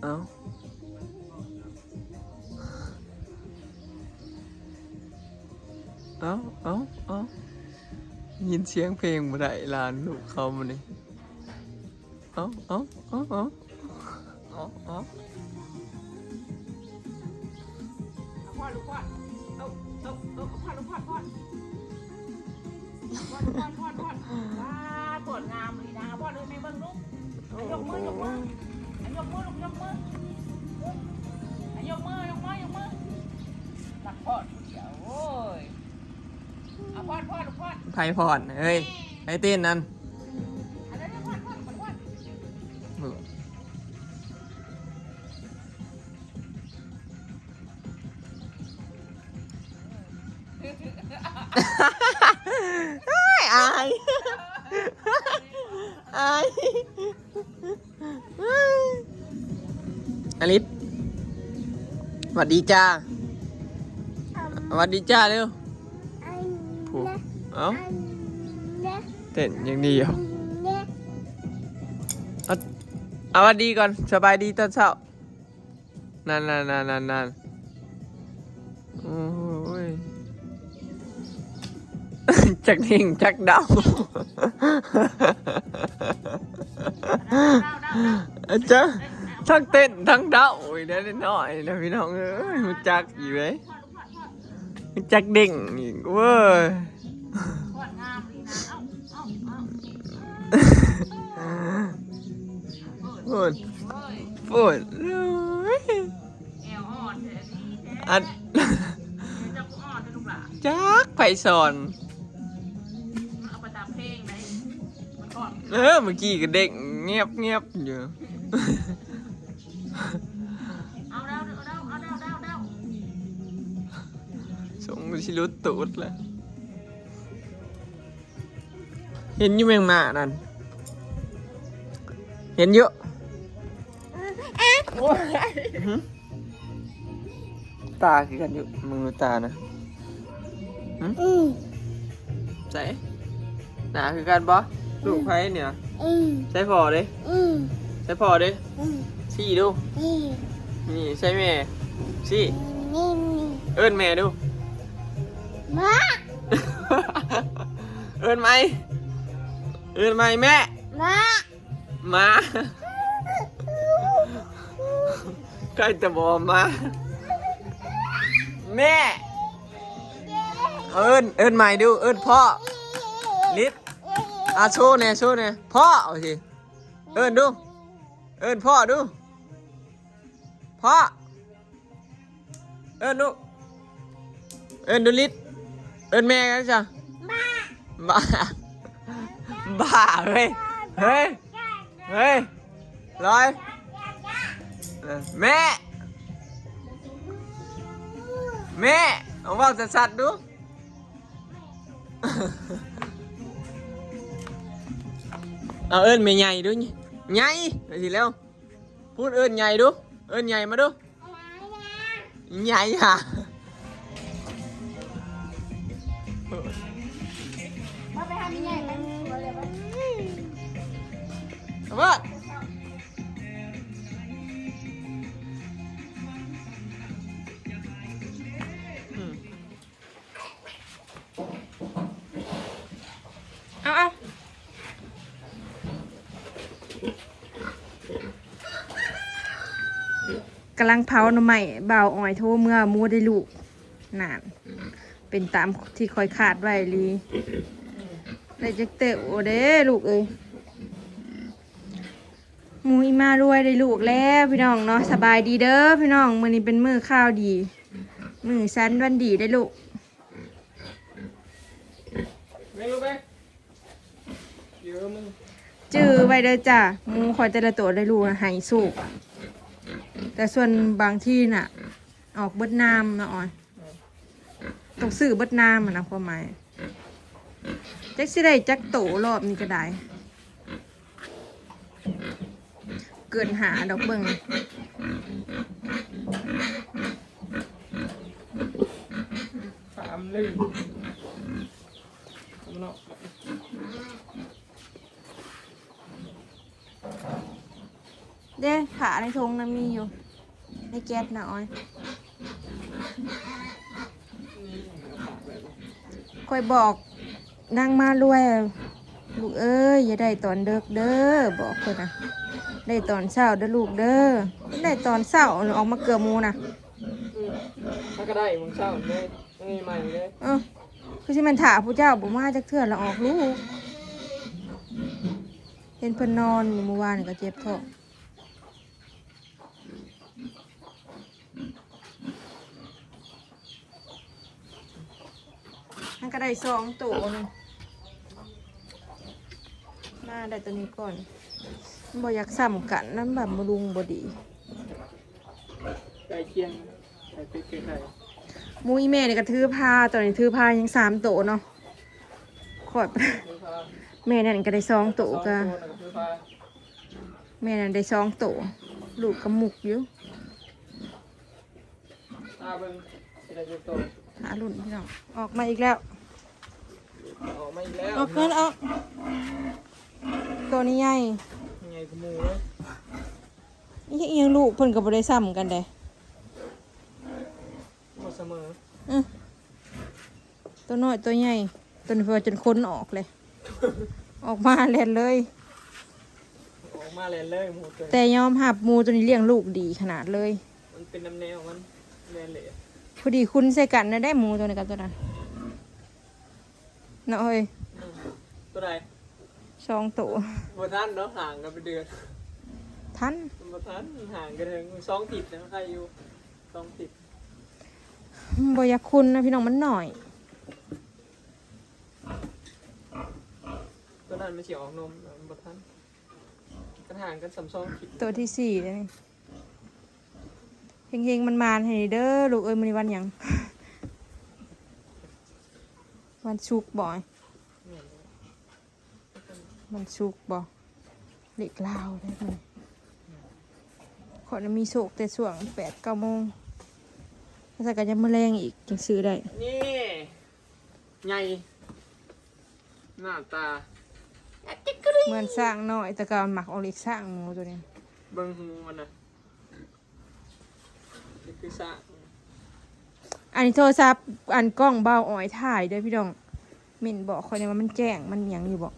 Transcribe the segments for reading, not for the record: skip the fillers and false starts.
เอ้ายินเสียงเพลงบ่ได้ลานลูกเขามานี่เอ้าพ่อลูกพ่อเอาพ่อลูกพ่อว้าปวดงามเลยนะพ่อเลยไม่เบิ่งลูกยกมือลูกยกมือหลักพ่อเดี๋ยวโอ้ยเอาพ่อลูกพ่อ ไผ่พรเฮ้ยไอ้เต้นนั่นอะไรเนี่ยพ่ออายอลิศสวัสดีจ้าเร็วผูเอ้าเต้นยังดีอยู่เอาสวัสดีก่อนสบายดีตอนเช้านั่นโอ้ยจักนิ่งจักเดาจ้าทั้งเต้นทั้งเดาโอ้ยได้หน่อยนะพี่น้องเอ้ยรู้จักอยู่ไหมรู้จักเด้งอีกเว้ยพูดอันจักไผ่สอนเมื่อกี้ก็เด็กเงียบอยู่ส่งชิลุตูดเลยเห็นอยู่แมงมานั่นเห็นเยอะตาคือกันอยู่มือตานะใส่หนาคือกันบ่ลูกไผ่เนี่ยใส่พอดิชี้ดูนี่ใช่แม่ชี้เอิ้นแม่ดูมาเอิ้นไหมแม่มาใกล้จะบอกมาแม่เอิ้นใหม่ดูเอิ้นพ่อลิศโชว์เนี่ยพ่อเอาสิเอิ้นดูเอิ้นพ่อดูพ่อเอิ้นดูลิศเอิ้นแม่กันจ้ะบ้าเฮ้ยลอยแม่เอาว่าสัตว์ดูเอาเอิ้นแม่ใหญ่ดูใหญ่ไปสิแล้วพูดเอิ้นใหญ่ดูเอิ้นใหญ่มาดูใหญ่ฮะมาไปหาพี่ใหญ่ไปเอาว่าเอากำลังเผาหน่อไม้บ่าวอ้อยโทรเมื่อมูได้ลูกนานเป็นตามที่คอยขาดไว้ลีได้จักเตะโอเด้ลูกเอ้ยมูอีมารวยได้ลูกแล้วพี่น้องเนาะสบายดีเด้อพี่น้องมื้อนี้เป็นมื้อข้าวดีมื้อสันวันดีได้ลูกจื้อไว้เด้อจ้ะมูคอยแต่ละตัวได้ลูกหายสุกแต่ส่วนบางที่น่ะออกเบิดน้ำนะออยต้องซื้อเบิดน้ำนะความหมายจักสิได้จักโตรอบนี้ก็ได้เกินหาดอกเบิ่งเลย เด้ขาในทงนั้นมีอยู่ในแก๊สน่ะอ้อยคอยบอกนางมารวยลูกเอ้ยอย่าได้ตอนเด็กเด้อบอกคนนะได้ตอนเช้าเด้อลูกเด้อได้ตอนเช้าออกมาเกือบโมนะ ถ้าก็ได้มึงเช่าเลยนี่ใหม่เลย คือที่มันถาผู้เจ้าบ่มาจักเทื่อละออกลูกเห็นเพิ่นนอนอยู่เมื่อวานนี่ก็เจ็บท้องมันก็ได้2ตัวนึงมาได้ตัวนี้ก่อนมันบ่อยากซ้ำกันนั่นแบบบ่ลุงบ่ดี ไก่เคียงไก่เป็ดไก่ หมูอีแม่นี่ก็ถือผ้าตอนนี้ถือผ้ายัง3ตัวเนาะขอด แม่นั่นก็ได้2ตัวก็แม่นั่นได้2ตัวลูกก็หมุกอยู่ ตาเบิ้งที่ได้จะโต หารุ่นพี่น้องออกมาอีกแล้ว ออกมาอีกแล้ว ออกเงินออกตัวนี้ใหญ่ ยังไงกูมูเลย นี่ยังลูกเพิ่นก็บ่ได้ซ้ำกันเด้ หมดเสมอ ตัวน้อยตัวใหญ่ตัวนี้เพิ่นจนคนออกเลย ออกมาเล่นเลย ออกมาเลยหมูตัว แต่ยอมหับหมูตัวนี้เลี้ยงลูกดีขนาดเลย มันเป็นน้ำแนวมันแนวเหละ พอดีคุณใส่กันนะได้หมูตัวนี้กับตัวนั้นเนาะเฮ้ย ตัวใด 2ตัว บัท่านเนาะห่างกันไปเดือน ทัน บัท่านห่างกันถึง2 ติดนะใครอยู่2 ติด บ่อยากคุณนะพี่น้องมันหน่อย ตัวนั้นไม่เฉียวออกนมบัท่านกันห่างกัน2 ติด ตัวที่4เลยนี่เฮงๆมันมานให้เด้อลูกเอ้ยมื้อนี้วันหยัง วันชุกร์บ่อยมันชุกร์บ่เล็กลาวได้มั้ยขอจะมีโศกแต่ช่วง 8-9 โมงถ้าใส่กันจะมื้อแรงอีกจึงซื้อได้ นี่ใหญ่หน้าตา เหมือนสร้างน้อยแต่ก็หมักเอาเล็กสร้างหมูตัวนี้ เบิ้งหูมันนะนี่คือสะ อันนี้โทรศัพท์อันกล้องเบาอ้อยถ่ายเด้วยพี่น้องมินบอกคอยเนี่ยว่ามันแจ้งมันหยังอยู่บอก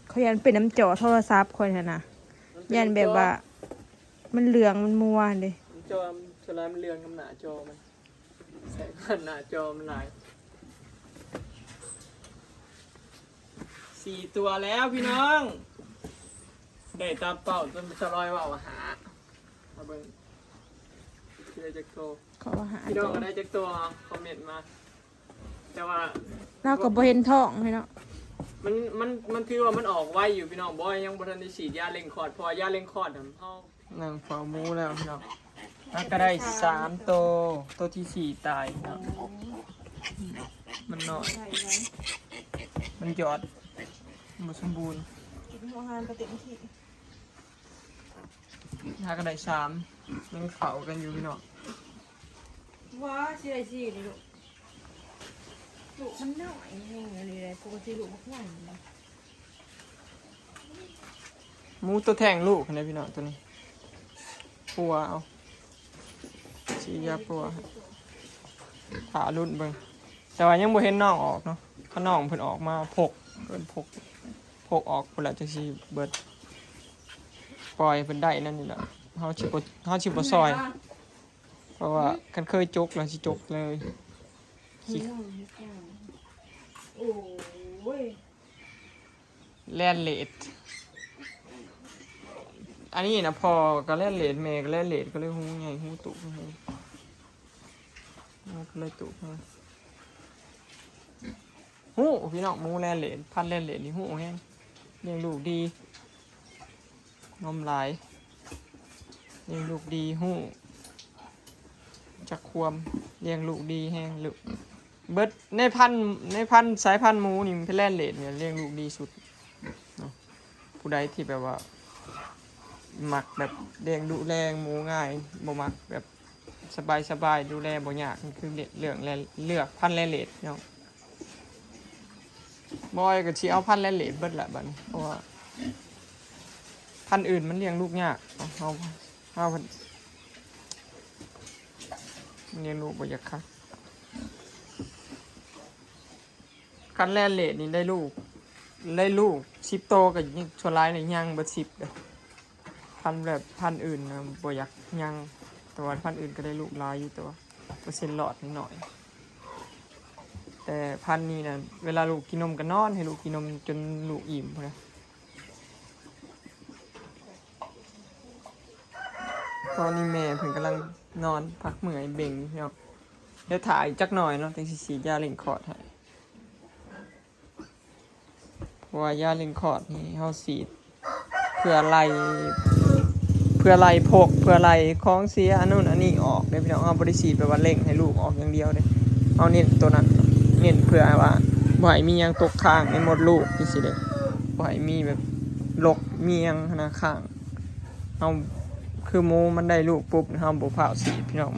เขายันเป็นน้ำจอโทรศัพท์คอยนะยันแบบว่ามันเหลืองมันมัวเลย จอมสลายมันเรืองกับหน้าจอมันใส่ผ่านหน้าจอมันหลาย4 ตัวแล้วพี่น้องได้ตามเป้าจนสลอยว่าหามาเบิ้งที่ได้จากโต เขาว่าหา พี่น้องก็ได้จากตัวคอมเมนต์มา แต่ว่า เราก็บ่เห็นท้องเลยเนาะ มันคือว่ามันออกไวอยู่พี่น้องบอยยังบ่ทันได้ฉีดยาเร่งคลอดพอยาเร่งคลอดเฮานั่งเฝ้าหมูแล้วพี่น้องแล้วก็ได้3 ตัวที่4ตายเนาะมันน้อยมันหยอดบ่สมบูรณ์ กินอาหารก็เต็มที่ ถ้าก็ได้3ยังเฝ้ากันอยู่พี่น้อง ว้าสิได้สินี่ลูกลูกมันน้อยแห้งอะไรเลยปกติลูกมันใหญ่นะ หมูตัวแท่งลูกนะพี่น้องตัวนี้ปัวเอาฉีดยาปัวขารุ่นเบิ่งแต่ว่ายังบ่เห็นน้องออกเนาะถ้าน้องเพิ่นออกมาพกเพิ่นพกออกพุ่นละจังสิเบิดปล่อยเพิ่นได้นั่นนี่แหละเฮาสิบ่ซอย เพราะว่าคันเคยจกแล้วสิจกเลยสิ โอ้ย แล่นเลดอันนี้นะพอก็แล่นเลดแม่ก็แล่นเลดก็เลยหูใหญ่หูตุกหูก็เลยตุกหูพี่น้องหมูแล่นเลดพันแล่นเลดนี่หูแห้งเลี้ยงลูกดีนมหลายเลี้ยงลูกดีหูจักความเลี้ยงลูกดีแห้งลูกเบิดในพันสายพันธุ์หมูนี่มันเป็นแล่นเลดเนี่ยเลี้ยงลูกดีสุดเนาะผู้ใดที่แบบว่าหมักแบบเลี้ยงดูแลหมูง่ายบ่มักแบบสบายดูแลบ่ยากมันคือเลือกพันธุ์แล่นเลดเนาะบอยก็สิเอาพันธุ์แล่นเลดเบิดละบัดนี้เพราะว่า พันธุ์อื่นมันเลี้ยงลูกยากเอามันเลี้ยงลูกบ่อยากคักคันแรกเลดนี่ได้ลูก10 โตกับชวนร้ายในย่างเบิด10เลยพันธุ์แบบพันธุ์อื่นนะบ่อยากย่างแต่ว่าพันธุ์อื่นก็ได้ลูกหลายอยู่ตัวเปอร์เซ็นต์หลอดนิดหน่อยแต่พันธุ์นี้นะเวลาลูกกินนมก็นอนให้ลูกกินนมจนลูกอิ่มเลยตอนนี้แม่เพิ่งกำลังนอนพักเมื่อยเบ่งเนาะเดี๋ยวถ่ายจักหน่อยเนาะแต่สียาเล่งคอร์ดให้เพราะว่ายาเล่งคอร์ดนี่เขาสีดเพื่อไล่พกเพื่อไล่ของเสียอันนู้นอันนี้ออกเดี๋ยวพี่น้องเอาบริสีดไปว่าเล่งให้ลูกออกอย่างเดียวเลยเอาเน้นตัวนั้นเน้นเพื่อว่าบ่ให้มียังตกค้างในมดลูกที่สิเด็กบ่ให้มีแบบลกมียังนะข้างเอาคือหมูมันได้ลูกปุ๊บเฮาบ่พาสีดพี่น้อง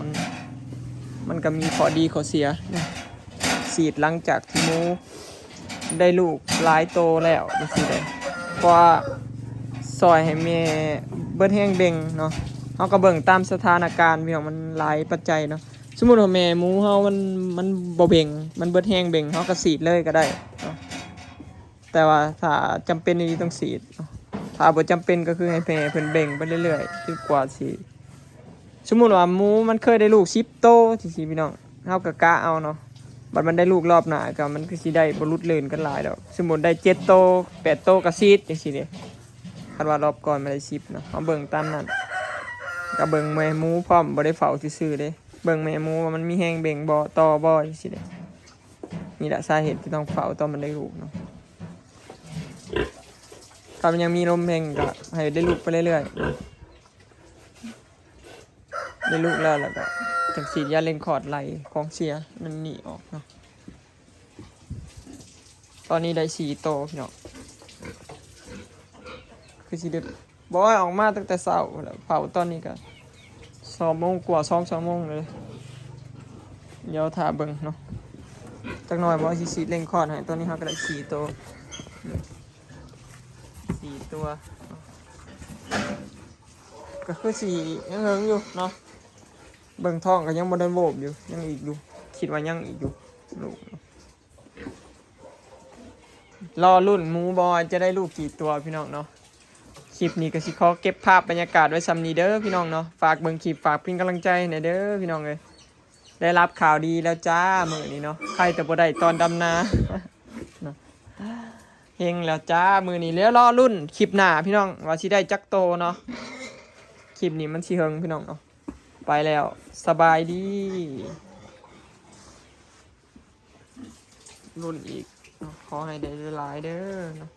มันก็มีข้อดีข้อเสียสีดหลังจากที่หมูได้ลูกหลายโตแล้วจังซี่เด้เพราะว่าซอยให้แม่เบิดแห้งเบ่งเนาะเฮาก็เบิ่งตามสถานการณ์พี่น้องมันหลายปัจจัยเนาะสมมุติว่าแม่หมูเฮามันบ่เบ่งมันเบิดแห้งเบ่งเฮาก็สีดเลยก็ได้เนาะแต่ว่าถ้าจำเป็นนี่ต้องสีดเนาะถ้าบ่จำเป็นก็คือให้แม่เพิ่นเบ่งไปเรื่อยๆจนกว่าสิสมมุติว่าหมูมันเคยได้ลูก10 โตจังซี่พี่น้องเฮาก็กะเอาเนาะบัดมันได้ลูกรอบหน้าก็มันคือสิได้บ่หลุดเลื่นกันหลายดอกสมมุติได้7 โต8 โตก็สีดจังซี่เด้คันว่ารอบก่อนไม่ได้10เนาะเฮาเบิ่งตามนั้นก็เบิ่งแม่หมูพร้อมบ่ได้เฝ้าซื่อๆเด้เบิ่งแม่หมูว่ามันมีแห้งเบ่งบ่ต่อบ่จังซี่เด้นี่แหละสาเหตุที่ต้องเฝ้าตอนมันได้ลูกเนาะถ้ามันยังมีลมแห้งก็ให้ได้ลูกไปเรื่อยๆได้ลูกแล้วก็จังสีดยาเล็งคอร์ดไหลของเสียนั่นนี่ออกเนาะตอนนี้ได้4 โตพี่น้องคือสิได้บ่ให้ออกมาตั้งแต่เช้าแล้วเผาตอนนี้ก็2 โมงกว่า2 โมงเลยเดี๋ยวท่าเบิ่งเนาะจักหน่อยบ่สิสีดเล็งคอร์ดให้ตอนนี้เฮาก็ได้4 โต4 ตัวก็คือสียังเฮิงอยู่เนาะเบิ่งท้องก็ยังบ่ได้โวบอยู่ยังอีกอยู่คิดว่ายังอีกอยู่ลูกรอรุ่นหมูบอยจะได้ลูกกี่ตัวพี่น้องเนาะคลิปนี้ก็สิขอเก็บภาพบรรยากาศไว้ซ้ำนี้เด้อพี่น้องเนาะฝากเบิ่งคลิปฝากเป็นกำลังใจหน่อยเด้อพี่น้องเอ้ยได้รับข่าวดีแล้วจ้ามื้อนี้เนาะใครแต่บ่ได้ตอนดำนาเนาะเฮงแล้วจ้ามื้อนี้แล้วรอรุ่นคลิปหน้าพี่น้องว่าสิได้จักโตเนาะคลิปนี้มันสิเฮิงพี่น้องเนาะไปแล้วสบายดีรุ่นอีกขอให้ได้หลายเด้อเนาะ